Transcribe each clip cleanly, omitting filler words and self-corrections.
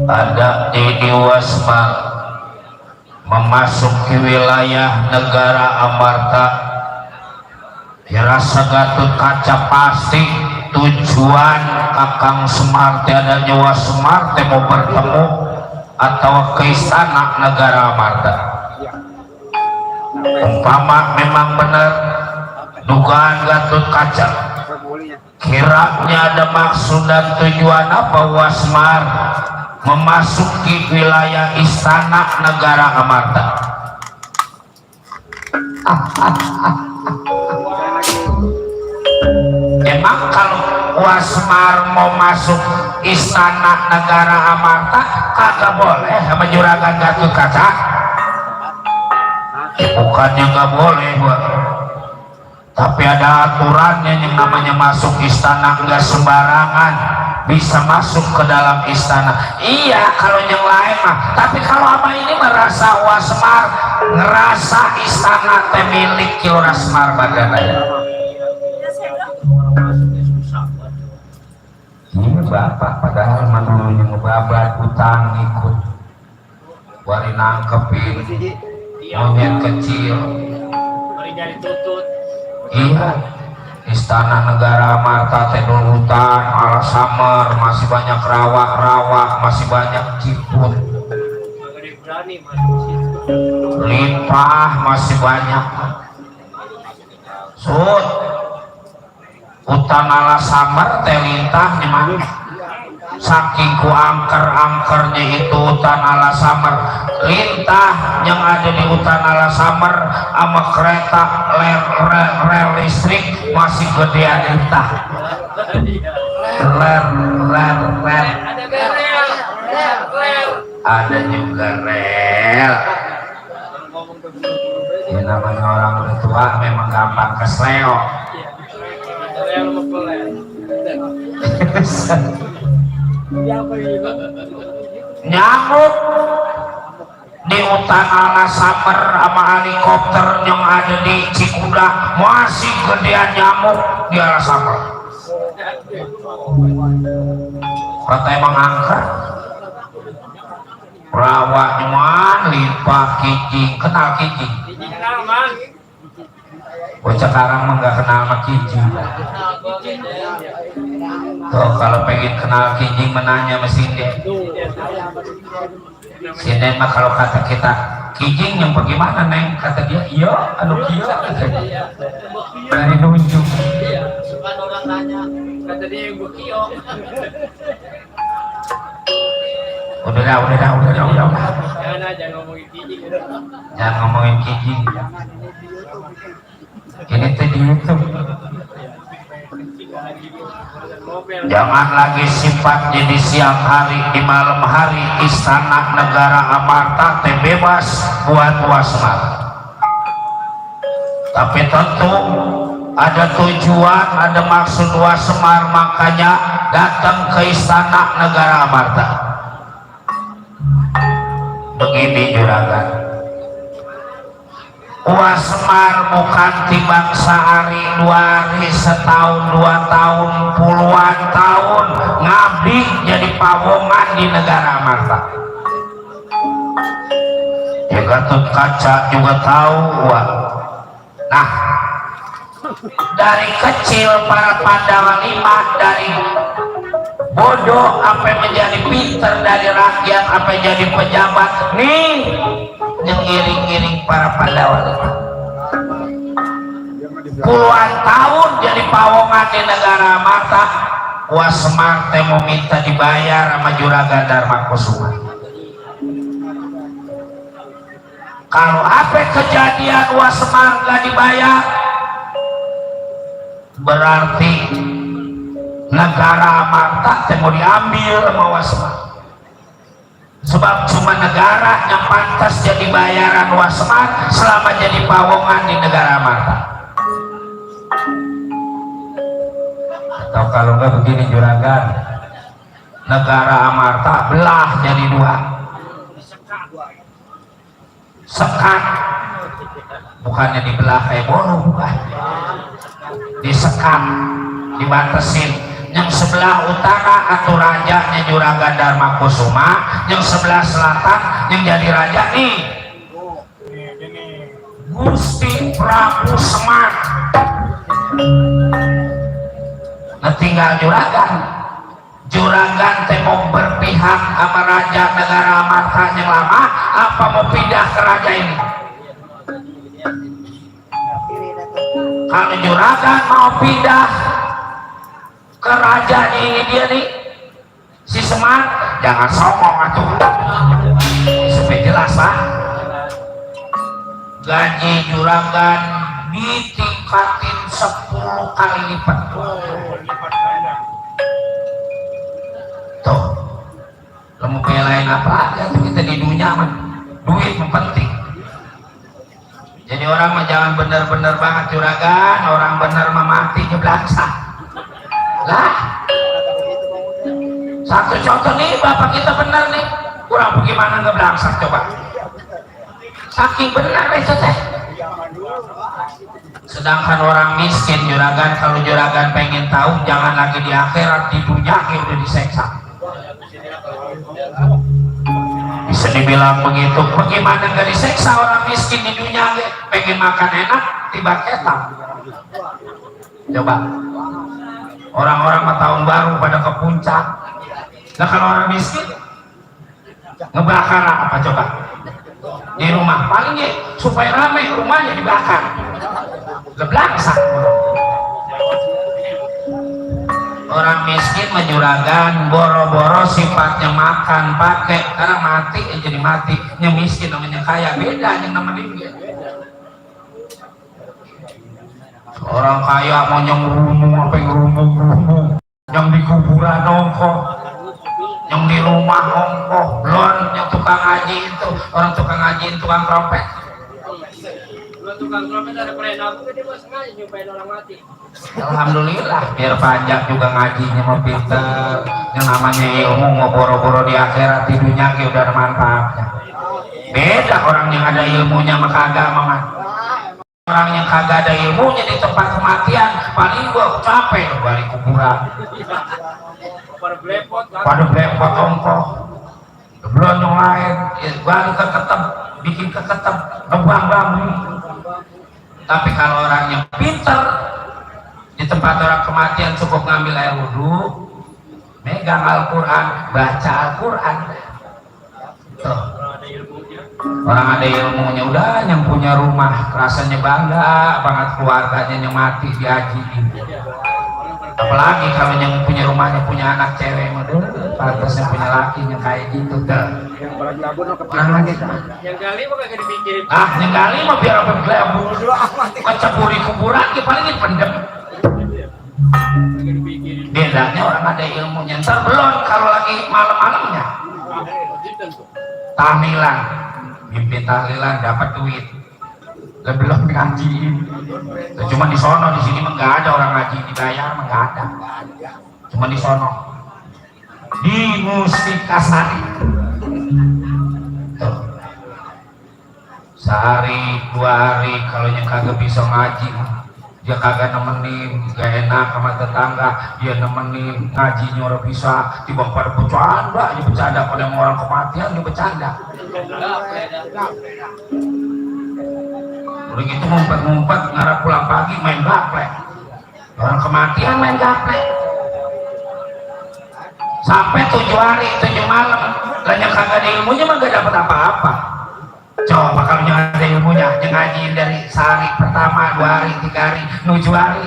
Ada di Wasma memasuki wilayah negara Amarta, dirasa Gatot Kaca pasti tujuan Kakang Semar ada nyawa Semar mau bertemu atau ke istana negara Amarta. Umpama memang benar dugaan Gatot Kaca, kiranya ada maksud dan tujuan apa Wasmar memasuki wilayah istana negara Amarta? Emang kalau Wasmar mau masuk istana negara Amarta kagak boleh sama juragan Gatot Kaca. Bukannya nggak boleh, tapi ada aturannya. Yang namanya masuk istana nggak sembarangan bisa masuk ke dalam istana. Iya kalau yang lain mah, tapi kalau apa ini merasa Wasmar ngerasa istana teh milik Wasmar badana ya. Ini bapak padahal manunya ngebabat utang ikut wari nangkepin monyet kecil. Iya, istana negara Amarta teh hutan Alzheimer, masih banyak rawa-rawa, masih banyak ciput, limpah masih banyak. Sud, hutan Alzheimer teh lintahnya mah. Saking ku angker-angkernya itu hutan Alzheimer, lintah yang ada di hutan Alzheimer sama kereta rel listrik masih gedean lintah. Rel ada juga rel. Ini namanya orang tua memang gampang kesleo. Nyamuk di hutan Alzheimer sama helikopter yang ada di Cikuda masih gedean nyamuk di Alzheimer. Kata emang angker rawa cuman limpah kijing. Kenal kijing? Bocah sekarang mah nggak kenal sama kijing. Tuh kalau pengen kenal kijing menanya mesin deh. Sini mah kalau kata kita kijing yang bagaimana neng, kata dia iya anu kieu kata dia. Dari nunjuk. Suka orang nanya kata dia yang bukio. Udah. Jangan ngomongin kijing. Jangan ngomongin kijing. Ini tuh di YouTube. Jangan lagi sifatnya di siang hari, di malam hari istana negara Amarta teh bebas buat Wasmar. Tapi tentu ada tujuan, ada maksud Wasmar, makanya datang ke istana negara Amarta. Begini juragan, Wasmar bukan timbang sehari dua hari, setahun dua tahun, puluhan tahun ngabdi jadi pawongan di negara Amarta. Ya Gatot Kaca juga tahu. Nah, dari kecil para Pandawa lima, dari bodoh sampai menjadi pinter, dari rakyat sampai jadi pejabat, nih yang ngiring-ngiring para Pandawa lima. Puluhan tahun jadi pawongan di negara Amarta. Wasmar teh mau minta dibayar sama Juragan Darmakusuma. Kalau apa kejadian Wasmar nggak dibayar, berarti negara Amarta teh mau diambil sama Wasmar. Sebab cuma negara yang pantas jadi bayaran Wasmar selama jadi pawongan di negara Amarta. Atau kalau enggak begini juragan, negara Amarta belah jadi dua. Sekat, bukannya dibelah kayak bolu, bukan. Disekat, dibatasin. Yang sebelah utara atau rajanya Juragan Darmakusuma, yang sebelah selatan yang jadi raja nih Gusti Prabu Semar. Nah tinggal Juragan teh mau berpihak sama raja negara Amarta yang lama apa mau pindah ke raja ini. Kalau Juragan mau pindah ke raja ini dia nih si Semar, jangan songong atuh supaya jelas Pak. Gaji Juragan ditingkatin 10 kali lipat. kamu belain apa aja kita di dunia mah duit yang penting. Jadi orang mah jangan bener-bener banget juragan, orang bener mah mati nyeblangsa lah. Satu contoh nih, bapak kita bener nih, kurang bagaimana ngebelangsak coba, saking benar itu teh. Sedangkan orang miskin juragan, kalau juragan pengen tahu, jangan lagi di akhirat, di dunia udah diseksa. Bisa dibilang begitu, bagaimana nggak diseksa orang miskin di dunia? Pengen makan enak tiba ketam. Coba orang-orang mah tahun baru pada ke puncak. Nah kalau orang miskin ngebakar apa coba di rumah, paling ya supaya ramai rumahnya dibakar, geblangsak. Orang miskin menjuragan boro-boro sifatnya makan pakai, karena mati jadi mati. Yang miskin namanya kaya, beda yang namanya dia. Orang kaya mau yang rumung apa yang rumung yang di kuburan nongkrong, yang di rumah ongkoh, belum yang tukang ngaji itu, orang tukang ngaji tukang trompet. Tukang trompet ada perenang, dia mau sengaja nyumpain orang mati. Alhamdulillah, biar panjang juga ngajinya mau pinter. Yang namanya ilmu mau boro-boro di akhirat, di dunia udah ada manfaatnya. Beda orang yang ada ilmunya maka agama mah. Orang yang kagak ada ilmunya di tempat kematian, paling gua capek balik kuburan. Pada blepot ongkoh, belum yang lain, balik ke ketep, bikin ke ketep, ngebang bambu. Tapi kalau orang yang pinter, di tempat orang kematian cukup ngambil air wudhu, megang Al-Quran, baca Al-Quran. Tuh. Orang ada ilmunya, udah yang punya rumah rasanya bangga banget keluarganya yang mati diajiin. Apalagi kalau yang punya rumahnya punya anak cewek, pantasnya punya laki yang kayak gitu dah. Orang lagi yang kali mah kagak dipikirin. yang kali mah biar apa gelabu keceburi kuburan ya paling pendem. Bedanya orang ada ilmunya. Ntar belum kalau lagi malam-malamnya tahlilan, mimpi tahlilan dapat duit, belum ngajiin. Cuma di sono, di sini mah nggak ada orang ngaji dibayar, mah nggak ada. Cuma di sono, di Mustikasari. Tuh. Sehari 2 hari kalau yang kagak bisa ngaji, dia kagak nemenin, gak enak sama tetangga, dia nemenin ngajinya orang bisa, tiba pada bercanda, dia bercanda pada orang kematian, dia bercanda. Udah gitu ngumpet-ngumpet, ngarep pulang pagi main gaplek, orang kematian main gaplek, sampai 7 hari 7 malam, dan yang kagak ada ilmunya mah gak dapat apa-apa. Coba kalau yang ada ilmunya, yang ngajiin dari sehari pertama, 2 hari, 3 hari, 7 hari.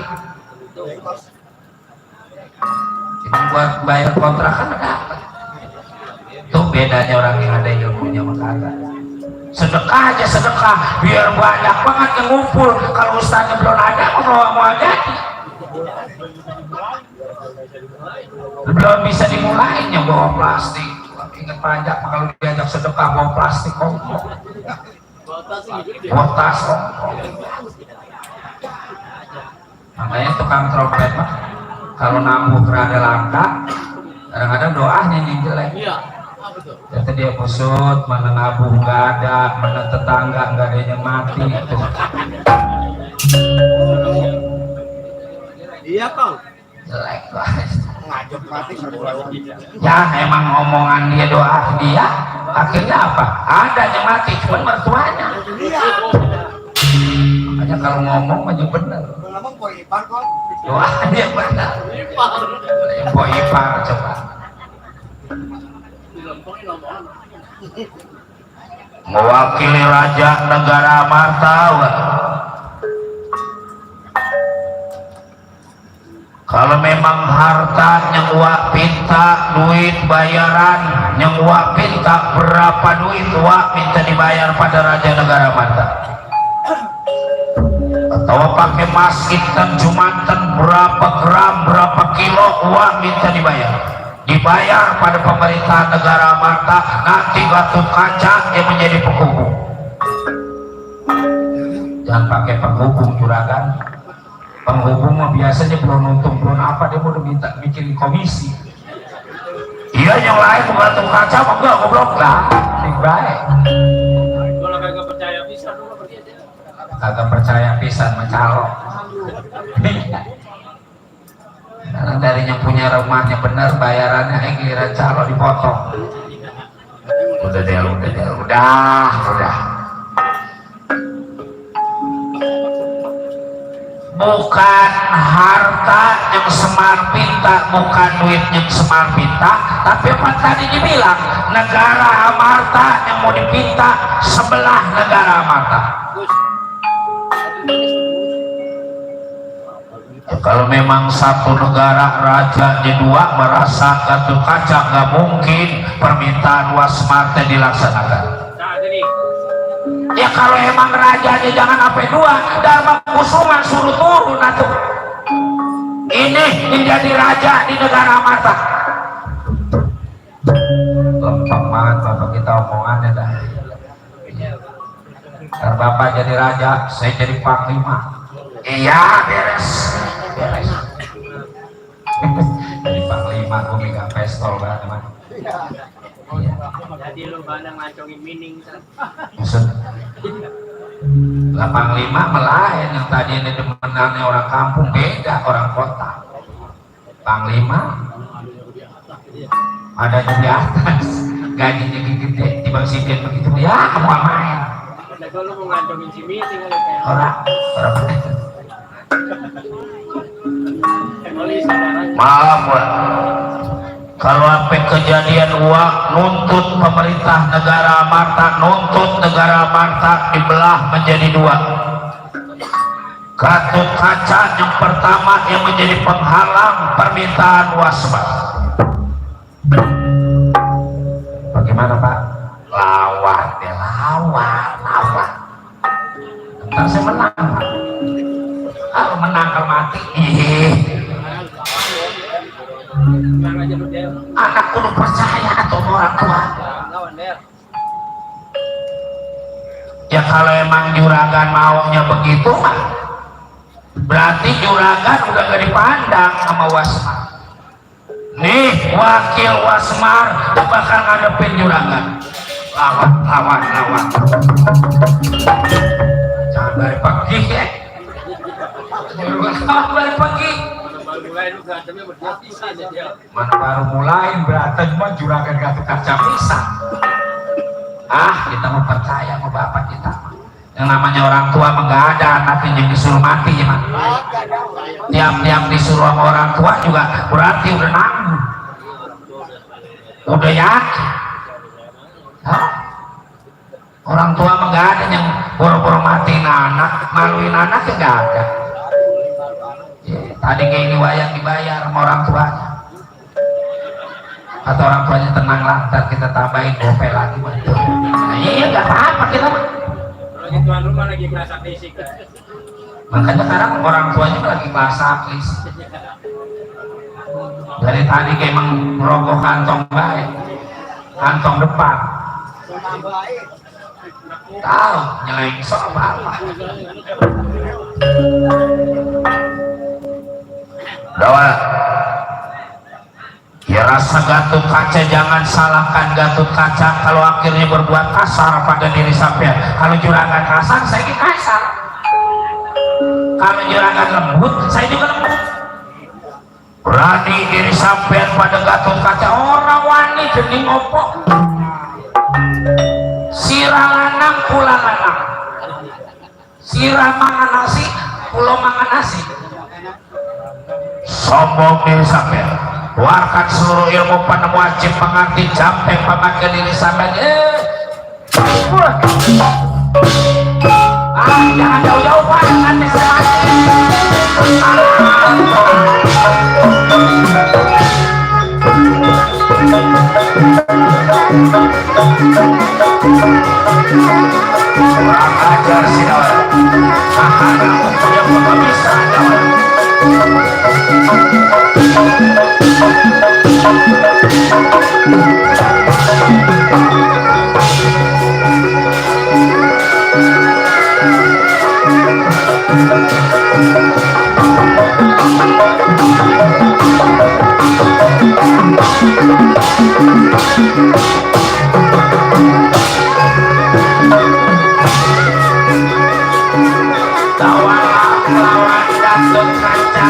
Jadi buat bayar kontrakan dapat. Itu bedanya orang yang ada ilmunya sama kagak. Sedekah aja sedekah, biar banyak banget yang ngumpul. Kalau ustaznya belum ada, mau jadi. Belum bisa dimulain yang bawa plastik. Ingat pajak, kalau diajak sedekah bawa plastik ongkong, bawa tas ongkong. Makanya tukang trompet mah kalau namu berada langka, kadang-kadang doanya yang jelek. Jadi dia kusut, mana nabuh nggak ada, mana tetangga nggak ada yang mati. Itu. Iya kang. Jelek banget. Ya emang omongan dia, doa dia, akhirnya apa? Ada yang mati, cuma mertuanya. Makanya kalau ngomong maju bener. Doa dia bener. Impor ipar coba. Mewakili raja negara martawa. Kalau memang harta yang wak pinta duit bayaran, yang wak pinta berapa duit wak minta dibayar pada raja negara mata, atau pakai emas hitam jumatan berapa gram berapa kilo wak minta dibayar. dibayar pada pemerintah negara Amarta, nanti Gatot Kaca yang menjadi penghubung. Jangan pakai penghubung juragan. Penghubung mah biasanya belum untung belum apa dia mau minta bikin komisi. Iya yang lain Gatot Kaca mah enggak goblok lah. Baik. Kalau kagak percaya bisa lu pergi aja. Kagak percaya pisan mencalok. Karena dari yang punya rumahnya benar bayarannya giliran calo dipotong. Udah. Bukan harta yang Semar pinta, bukan duit yang Semar pinta, tapi apa tadi dibilang negara Amarta yang mau dipinta sebelah negara Amarta. Ya, kalau memang satu negara rajanya dua merasa Gatot Kaca nggak mungkin permintaan Wasmarte dilaksanakan. Nah, jadi Ya kalau emang rajanya jangan sampai dua, Dharma Kusuma suruh turun atuh. Ini menjadi raja di negara Amarta. Lempeng banget bapak kita omongannya dah. Ntar bapak jadi raja, saya jadi panglima. Iya beres. Jadi panglima gue megang pistol banget teman. Iya. jadi lu bandang ngacongin mining kan. Maksud lah panglima melayan yang tadi ini demenannya orang kampung beda orang kota. Panglima ada di atas gajinya gede tiba sipir begitu ya kamu main. Nah, kalau lu mau ngacongin si mining kan kayak Orang polisi saudara. maaf kalau sampai kejadian uang nuntut pemerintah negara Amarta, nuntut negara Amarta dibelah menjadi dua. Gatot Kaca yang pertama yang menjadi penghalang permintaan Wasma. Bagaimana Pak? Lawan ya lawan. Ntar saya menang Pak. Kalau menang kalau mati Tenang aja lu dia. anak kudu percaya atau orang tua. Lawan der. Ya kalau emang juragan maunya begitu mah berarti juragan udah gak dipandang sama Wasmar. Nih wakil Wasmar bakal ngadepin juragan. Lawan. Jangan dari pagi ya. Jangan dari pagi. Baru mulai lu berantemnya berdua bisa aja dia. Mana baru mulai berantem cuma juragan Gatot Kaca bisa. Kita mau percaya sama bapak kita. Yang namanya orang tua mah nggak ada anaknya yang disuruh mati ya mah. Tiap-tiap disuruh sama orang tua juga berarti udah nanggung, udah yakin. Orang tua mah nggak ada yang boro-boro matiin anak, maluin anak ya nggak ada. Tadi kayak ini wayang dibayar sama orang tuanya. Atau orang tuanya tenang lah, ntar kita tambahin gope lagi. Nah, iya nggak apa-apa kita mah. Kalau tuan rumah lagi merasa fisik kan. Makanya sekarang orang tuanya lagi masak lis. Dari tadi kayak emang merogoh kantong baik, kantong depan. Tahu nyelengsok apa? Dawa. Ya rasa Gatot Kaca jangan salahkan Gatot Kaca kalau akhirnya berbuat kasar pada diri sampean. Kalau juragan kasar, saya kasar. Kalau juragan lembut, saya juga lembut. Berani diri sampean pada Gatot Kaca, orang wani geni ngopo. Sirah lanang, kula lanang. Sirah mangan nasi, pulau mangan nasi. Sombong diri sampean. Keluarkan seluruh ilmu penemu wajib pengerti jampeng pemakai diri sampean. Jangan jauh-jauh Pak, nanti saya mati. Kurang ajar sih Dawan. Ada yang bapak bisa Dawan. Tawalah lawan Gatot Kaca.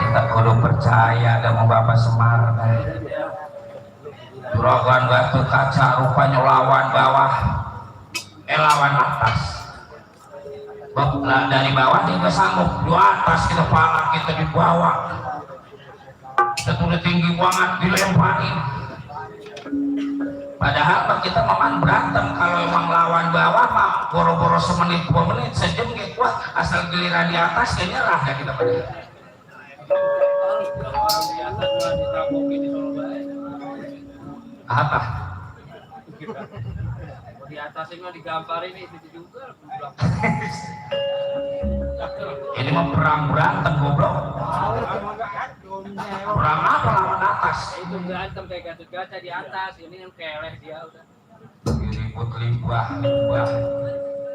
Kita kudu percaya sama Bapak Semar. Juragan Gatot Kaca rupanya lawan bawah, lawan atas. Dari bawah kita sanggup, di atas kita pala kita dibawa. Kita udah tinggi banget dilemparin. Padahal kita memang berantem kalau emang lawan bawah mah boro-boro semenit 2 menit sejam kayak kuat, asal giliran di atas kayaknya nyerah dah kita pada. Orang di atas malah ditabokin di Solo baik. Apa? Di atas ini mah digamparin itu juga. Ini mah perang berantem goblok. Perang apa lawan atas? Itu berantem kayak Gatot Kaca di atas, ini kan keleh dia udah. Ribut limbah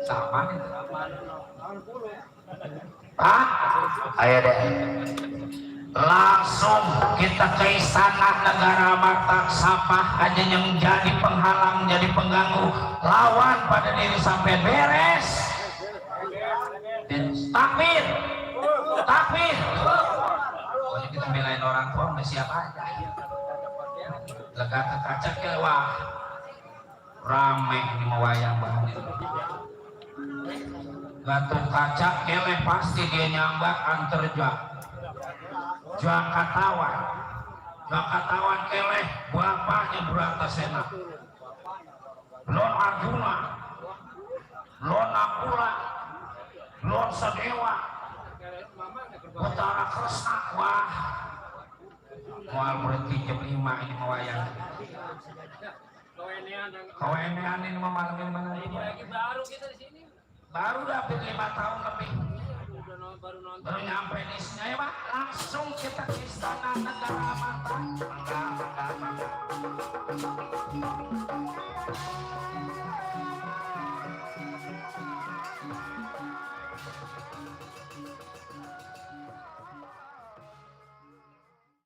sama nih. Ah, ayo deh. Langsung kita ke istana negara Batak Sapa aja yang jadi penghalang, jadi pengganggu, lawan pada diri sampai beres. Takbir, takbir. Pokoknya kita belain orang tua udah siap aja. Lega Kaca ke wah rame ini mau wayang banget. Gatot Kaca keleh pasti dia nyambat antar Jakatawan keleh bapaknya Bratasena, belum Arjuna, belum Nakula, belum Sadewa, Utara Kresna. Wah, mual berhenti jam 5 ini mau wayang. Kawenean ini malam yang mana? Ini lagi baru kita di sini. Baru dapat 5 tahun lebih. baru nonton. Baru nyampe di sini mah langsung kita ke istana negara mata. Enggak.